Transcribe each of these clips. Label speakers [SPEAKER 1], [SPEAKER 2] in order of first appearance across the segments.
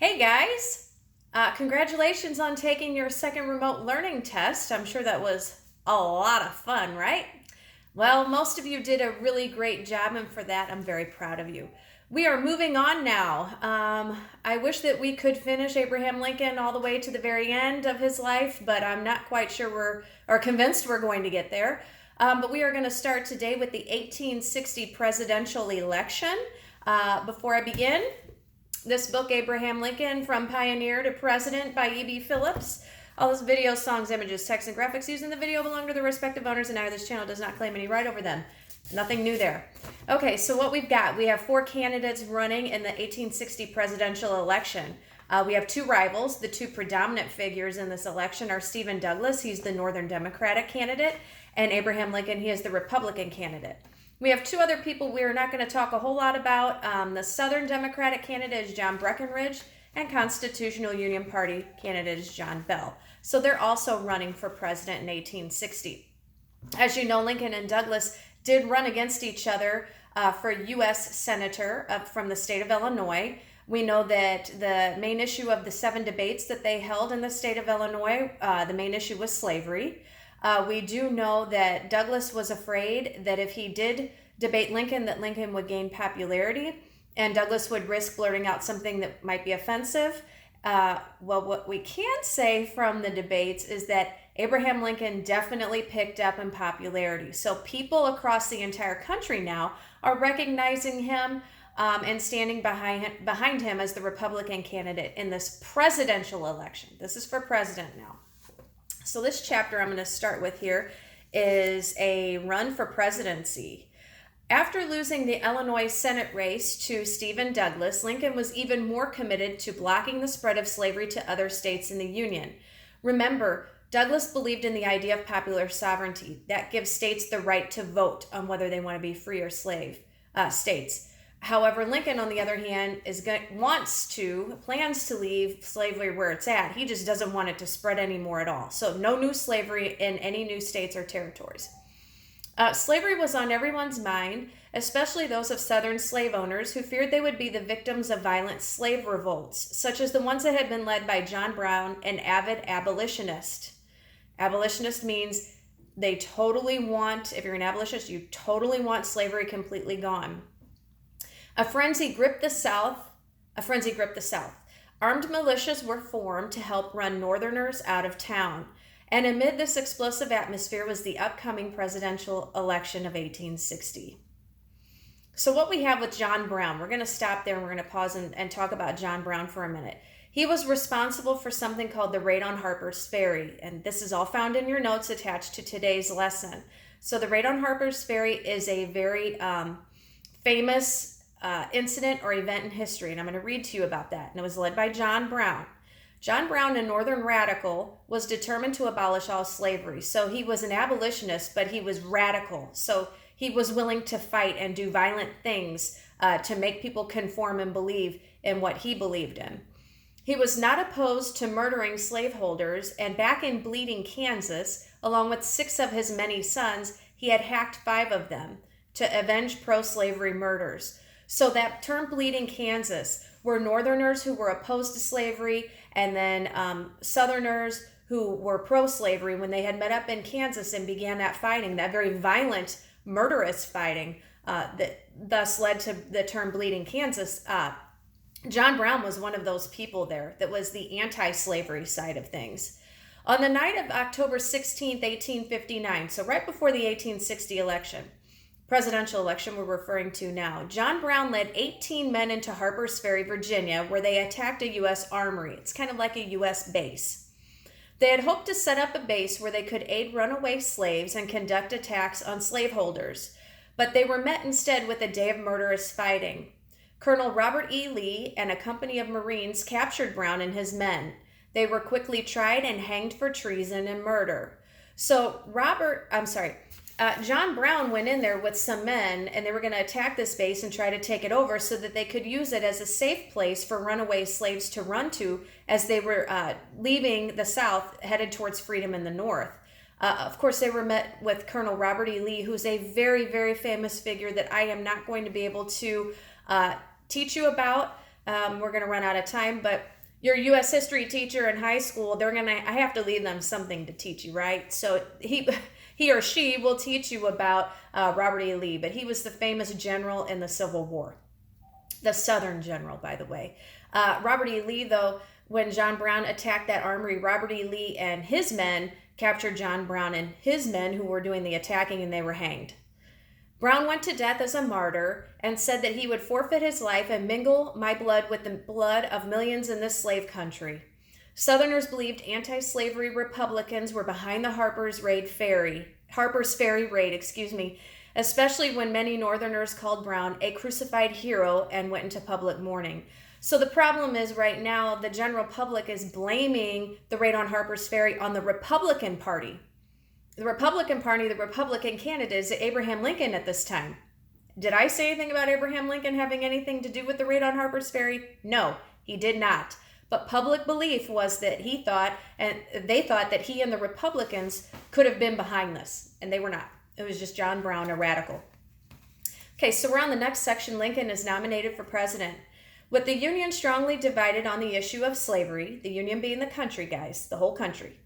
[SPEAKER 1] Hey guys, congratulations on taking your second remote learning test. I'm sure that was a lot of fun, right? Well, most of you did a really great job, and for that, I'm very proud of you. We are moving on now. I wish that we could finish Abraham Lincoln all the way to the very end of his life, but I'm not quite sure or convinced we're going to get there. But we are going to start today with the 1860 presidential election. Before I begin, this book, Abraham Lincoln, From Pioneer to President by E.B. Phillips. All those videos, songs, images, text, and graphics used in the video belong to their respective owners, and now this channel does not claim any right over them. Nothing new there. Okay, so what we've got, we have four candidates running in the 1860 presidential election. We have two rivals. The two predominant figures in this election are Stephen Douglas, he's the Northern Democratic candidate, and Abraham Lincoln, he is the Republican candidate. We have two other people we are not going to talk a whole lot about. The Southern Democratic candidate is John Breckinridge, and Constitutional Union Party candidate is John Bell. So they're also running for president in 1860. As you know, Lincoln and Douglas did run against each other for U.S. Senator from the state of Illinois. We know that the main issue of the 7 debates that they held in the state of Illinois, the main issue was slavery. We do know that Douglas was afraid that if he did debate Lincoln, that Lincoln would gain popularity and Douglas would risk blurting out something that might be offensive. Well, what we can say from the debates is that Abraham Lincoln definitely picked up in popularity. So people across the entire country now are recognizing him and standing behind him as the Republican candidate in this presidential election. This is for president now. So this chapter I'm going to start with here is a run for presidency. After losing the Illinois Senate race to Stephen Douglas, Lincoln was even more committed to blocking the spread of slavery to other states in the Union. Remember, Douglas believed in the idea of popular sovereignty that gives states the right to vote on whether they want to be free or slave states. However, Lincoln, on the other hand, plans to leave slavery where it's at. He just doesn't want it to spread anymore at all. So no new slavery in any new states or territories. Slavery was on everyone's mind, especially those of Southern slave owners who feared they would be the victims of violent slave revolts, such as the ones that had been led by John Brown, an avid abolitionist. Abolitionist means if you're an abolitionist, you totally want slavery completely gone. A frenzy gripped the South. Armed militias were formed to help run Northerners out of town. And amid this explosive atmosphere was the upcoming presidential election of 1860. So what we have with John Brown, we're going to stop there and we're going to pause and talk about John Brown for a minute. He was responsible for something called the Raid on Harper's Ferry. And this is all found in your notes attached to today's lesson. So the Raid on Harper's Ferry is a very famous incident or event in history, and I'm going to read to you about that. And it was led by John Brown. John Brown, a Northern radical, was determined to abolish all slavery. So he was an abolitionist, but he was radical. So he was willing to fight and do violent things to make people conform and believe in what he believed in. He was not opposed to murdering slaveholders, and back in Bleeding, Kansas, along with 6 of his many sons, he had hacked 5 of them to avenge pro-slavery murders. So that term Bleeding Kansas were Northerners who were opposed to slavery, and then Southerners who were pro-slavery when they had met up in Kansas and began that fighting, that very violent, murderous fighting that thus led to the term Bleeding Kansas. John Brown was one of those people there that was the anti-slavery side of things. On the night of October 16th, 1859, so right before the 1860 presidential election we're referring to now, John Brown led 18 men into Harper's Ferry, Virginia, where they attacked a U.S. armory. It's kind of like a U.S. base. They had hoped to set up a base where they could aid runaway slaves and conduct attacks on slaveholders, but they were met instead with a day of murderous fighting. Colonel Robert E. Lee and a company of Marines captured Brown and his men. They were quickly tried and hanged for treason and murder. So John Brown went in there with some men, and they were going to attack this base and try to take it over so that they could use it as a safe place for runaway slaves to run to as they were leaving the South, headed towards freedom in the North. Of course, they were met with Colonel Robert E. Lee, who's a very, very famous figure that I am not going to be able to teach you about. We're going to run out of time, but your U.S. history teacher in high school, I have to leave them something to teach you, right? So he or she will teach you about Robert E. Lee, but he was the famous general in the Civil War. The Southern general, by the way. Robert E. Lee, though, when John Brown attacked that armory, Robert E. Lee and his men captured John Brown and his men who were doing the attacking, and they were hanged. Brown went to death as a martyr and said that he would forfeit his life and mingle my blood with the blood of millions in this slave country. Southerners believed anti-slavery Republicans were behind the Harper's Ferry raid, especially when many Northerners called Brown a crucified hero and went into public mourning. So the problem is right now the general public is blaming the raid on Harper's Ferry on the Republican Party. The Republican Party, the Republican candidate is Abraham Lincoln at this time. Did I say anything about Abraham Lincoln having anything to do with the raid on Harper's Ferry? No, he did not. But public belief was that they thought that he and the Republicans could have been behind this, and they were not. It was just John Brown, a radical. Okay, so we're on the next section. Lincoln is nominated for president. With the Union strongly divided on the issue of slavery, the Union being the country, guys, the whole country,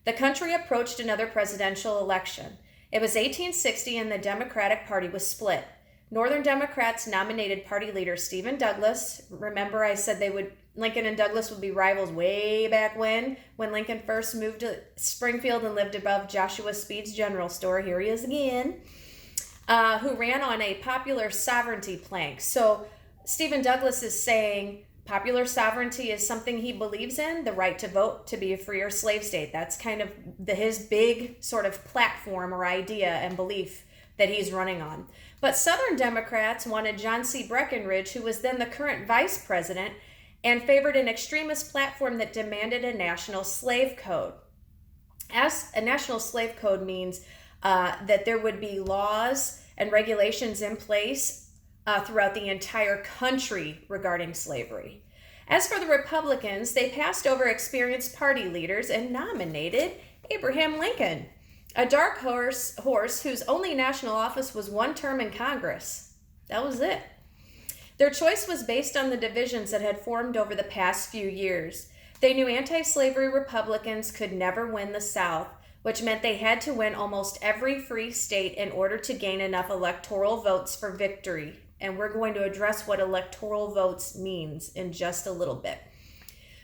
[SPEAKER 1] the country approached another presidential election. It was 1860 and the Democratic Party was split. Northern Democrats nominated party leader Stephen Douglas. Remember I said Lincoln and Douglas would be rivals way back when Lincoln first moved to Springfield and lived above Joshua Speed's general store. Here he is again, who ran on a popular sovereignty plank. So Stephen Douglas is saying popular sovereignty is something he believes in, the right to vote, to be a free or slave state. That's kind of his big sort of platform or idea and belief that he's running on. But Southern Democrats wanted John C. Breckinridge, who was then the current vice president, and favored an extremist platform that demanded a national slave code. As a national slave code means that there would be laws and regulations in place throughout the entire country regarding slavery. As for the Republicans, they passed over experienced party leaders and nominated Abraham Lincoln, a dark horse whose only national office was one term in Congress. That was it. Their choice was based on the divisions that had formed over the past few years. They knew anti-slavery Republicans could never win the South, which meant they had to win almost every free state in order to gain enough electoral votes for victory. And we're going to address what electoral votes means in just a little bit.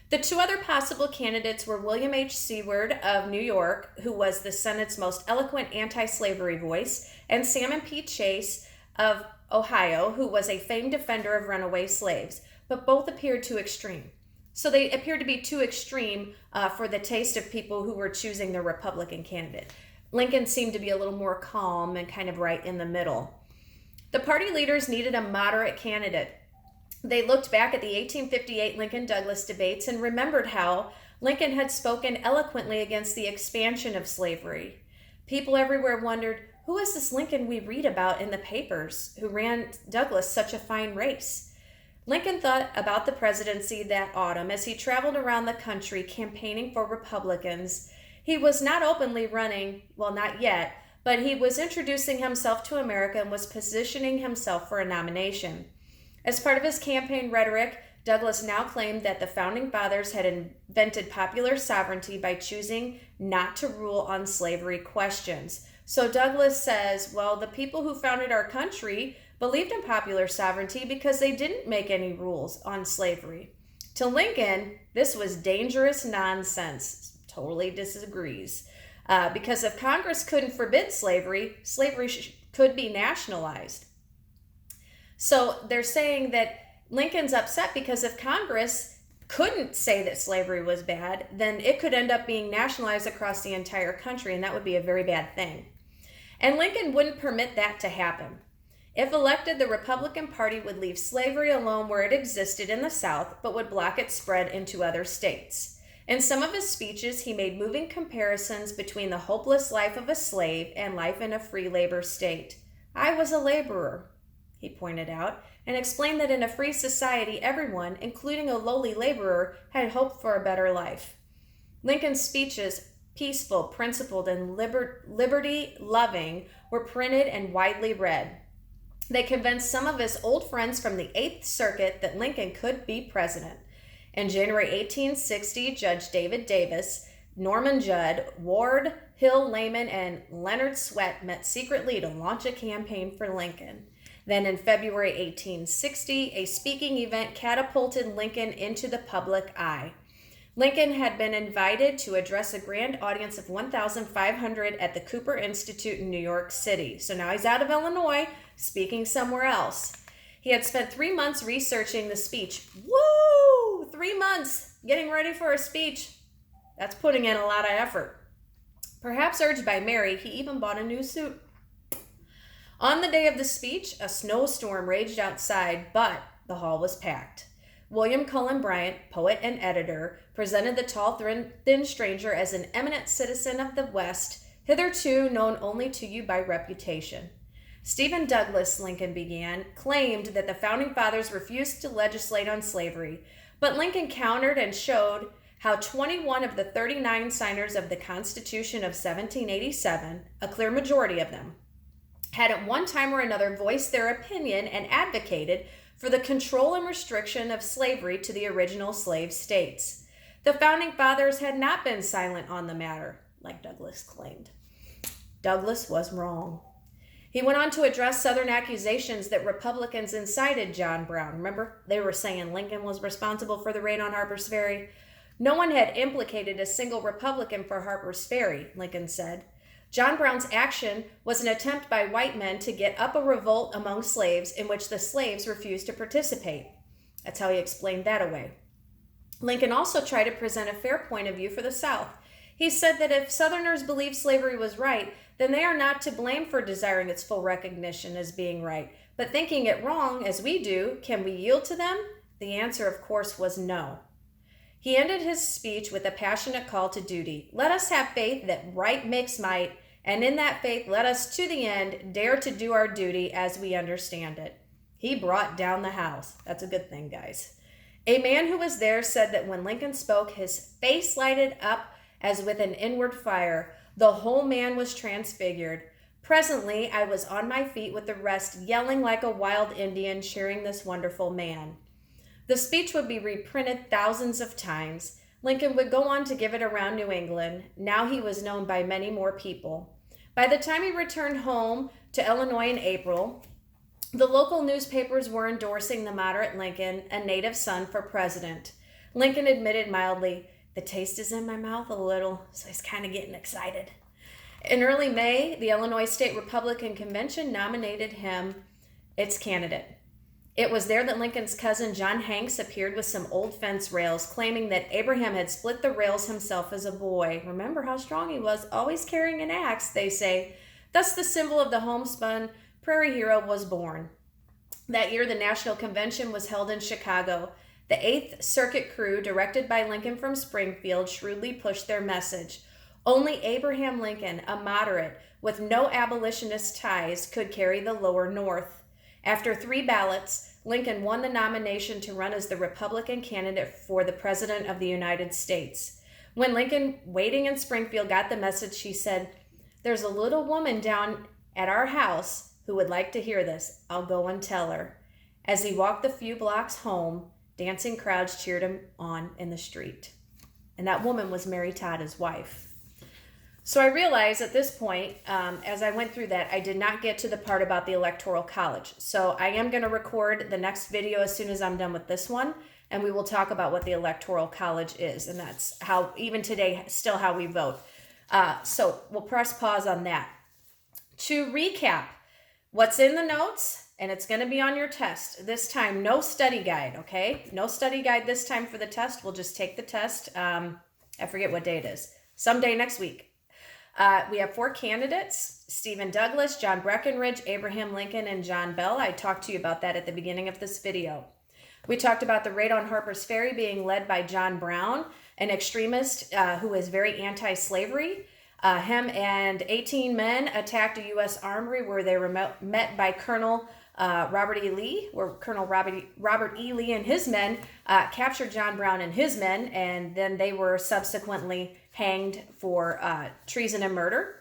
[SPEAKER 1] The two other possible candidates were William H. Seward of New York, who was the Senate's most eloquent anti-slavery voice, and Salmon P. Chase of Ohio, who was a famed defender of runaway slaves, but both appeared too extreme. So they appeared to be too extreme for the taste of people who were choosing the Republican candidate. Lincoln seemed to be a little more calm and kind of right in the middle. The party leaders needed a moderate candidate. They looked back at the 1858 Lincoln-Douglas debates and remembered how Lincoln had spoken eloquently against the expansion of slavery. People everywhere wondered, who is this Lincoln we read about in the papers who ran Douglas such a fine race? Lincoln thought about the presidency that autumn as he traveled around the country campaigning for Republicans. He was not openly running, well, not yet, but he was introducing himself to America and was positioning himself for a nomination. As part of his campaign rhetoric, Douglas now claimed that the Founding Fathers had invented popular sovereignty by choosing not to rule on slavery questions. So Douglas says, well, the people who founded our country believed in popular sovereignty because they didn't make any rules on slavery. To Lincoln, this was dangerous nonsense. Totally disagrees. Because if Congress couldn't forbid slavery, could be nationalized. So they're saying that Lincoln's upset because if Congress couldn't say that slavery was bad, then it could end up being nationalized across the entire country, and that would be a very bad thing. And Lincoln wouldn't permit that to happen. If elected, the Republican Party would leave slavery alone where it existed in the South, but would block its spread into other states. In some of his speeches, he made moving comparisons between the hopeless life of a slave and life in a free labor state. I was a laborer, he pointed out, and explained that in a free society, everyone, including a lowly laborer, had hoped for a better life. Lincoln's speeches, peaceful, principled, and liberty-loving, were printed and widely read. They convinced some of his old friends from the Eighth Circuit that Lincoln could be president. In January 1860, Judge David Davis, Norman Judd, Ward Hill Layman, and Leonard Swett met secretly to launch a campaign for Lincoln. Then in February 1860, a speaking event catapulted Lincoln into the public eye. Lincoln had been invited to address a grand audience of 1,500 at the Cooper Institute in New York City. So now he's out of Illinois, speaking somewhere else. He had spent 3 months researching the speech. Woo! 3 months getting ready for a speech. That's putting in a lot of effort. Perhaps urged by Mary, he even bought a new suit. On the day of the speech, a snowstorm raged outside, but the hall was packed. William Cullen Bryant, poet and editor, presented the tall, thin stranger as an eminent citizen of the West, hitherto known only to you by reputation. Stephen Douglas, Lincoln began, claimed that the Founding Fathers refused to legislate on slavery, but Lincoln countered and showed how 21 of the 39 signers of the Constitution of 1787, a clear majority of them, had at one time or another voiced their opinion and advocated for the control and restriction of slavery to the original slave states. The Founding Fathers had not been silent on the matter, like Douglas claimed. Douglas was wrong. He went on to address Southern accusations that Republicans incited John Brown. Remember, they were saying Lincoln was responsible for the raid on Harper's Ferry. No one had implicated a single Republican for Harper's Ferry, Lincoln said. John Brown's action was an attempt by white men to get up a revolt among slaves in which the slaves refused to participate. That's how he explained that away. Lincoln also tried to present a fair point of view for the South. He said that if Southerners believe slavery was right, then they are not to blame for desiring its full recognition as being right. But thinking it wrong, as we do, can we yield to them? The answer, of course, was no. He ended his speech with a passionate call to duty. Let us have faith that right makes might, and in that faith let us to the end dare to do our duty as we understand it. He brought down the house. That's a good thing, guys. A man who was there said that when Lincoln spoke, his face lighted up as with an inward fire. The whole man was transfigured. Presently, I was on my feet with the rest, yelling like a wild Indian, cheering this wonderful man. The speech would be reprinted thousands of times. Lincoln would go on to give it around New England. Now he was known by many more people. By the time he returned home to Illinois in April, the local newspapers were endorsing the moderate Lincoln, a native son, for president. Lincoln admitted mildly, "The taste is in my mouth a little," so he's kind of getting excited. In early May, the Illinois State Republican Convention nominated him its candidate. It was there that Lincoln's cousin John Hanks appeared with some old fence rails, claiming that Abraham had split the rails himself as a boy. Remember how strong he was, always carrying an axe, they say. Thus the symbol of the homespun prairie hero was born. That year, the National Convention was held in Chicago. The Eighth Circuit crew, directed by Lincoln from Springfield, shrewdly pushed their message. Only Abraham Lincoln, a moderate with no abolitionist ties, could carry the lower North. After 3 ballots, Lincoln won the nomination to run as the Republican candidate for the President of the United States. When Lincoln, waiting in Springfield, got the message, he said, "There's a little woman down at our house who would like to hear this. I'll go and tell her." As he walked the few blocks home, dancing crowds cheered him on in the street. And that woman was Mary Todd, his wife. So I realized at this point, as I went through that, I did not get to the part about the Electoral College. So I am going to record the next video as soon as I'm done with this one, and we will talk about what the Electoral College is. And that's how, even today, still how we vote. So we'll press pause on that. To recap, what's in the notes, and it's going to be on your test. This time, no study guide, okay? No study guide this time for the test. We'll just take the test. I forget what day it is. Someday next week. We have 4 candidates: Stephen Douglas, John Breckinridge, Abraham Lincoln, and John Bell. I talked to you about that at the beginning of this video. We talked about the raid on Harper's Ferry being led by John Brown, an extremist who is very anti-slavery. Him and 18 men attacked a U.S. armory where they were met by Colonel Robert E. Lee, where Colonel Robert E. Lee and his men captured John Brown and his men, and then they were subsequently hanged for treason and murder.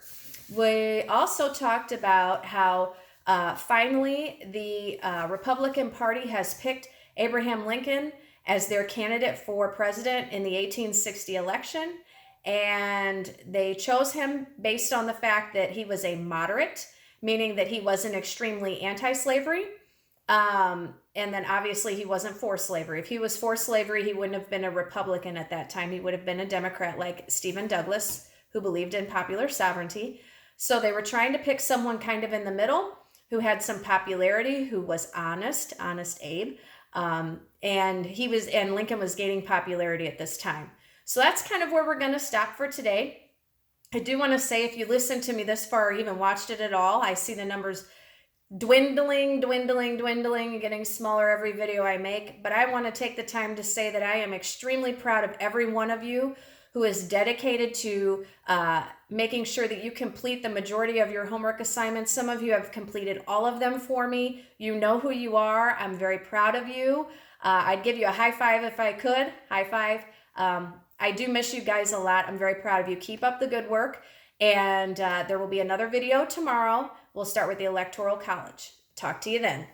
[SPEAKER 1] We also talked about how Finally, the Republican Party has picked Abraham Lincoln as their candidate for president in the 1860 election. And they chose him based on the fact that he was a moderate, meaning that he wasn't extremely anti-slavery. And then obviously he wasn't for slavery. If he was for slavery, he wouldn't have been a Republican at that time. He would have been a Democrat like Stephen Douglas, who believed in popular sovereignty. So they were trying to pick someone kind of in the middle who had some popularity, who was honest Abe. And Lincoln was gaining popularity at this time. So that's kind of where we're going to stop for today. I do want to say, if you listened to me this far or even watched it at all, I see the numbers dwindling, getting smaller every video I make. But I want to take the time to say that I am extremely proud of every one of you who is dedicated to making sure that you complete the majority of your homework assignments. Some of you have completed all of them for me. You know who you are. I'm very proud of you. I'd give you a high five if I could. High five. I do miss you guys a lot. I'm very proud of you. Keep up the good work. And there will be another video tomorrow. We'll start with the Electoral College. Talk to you then.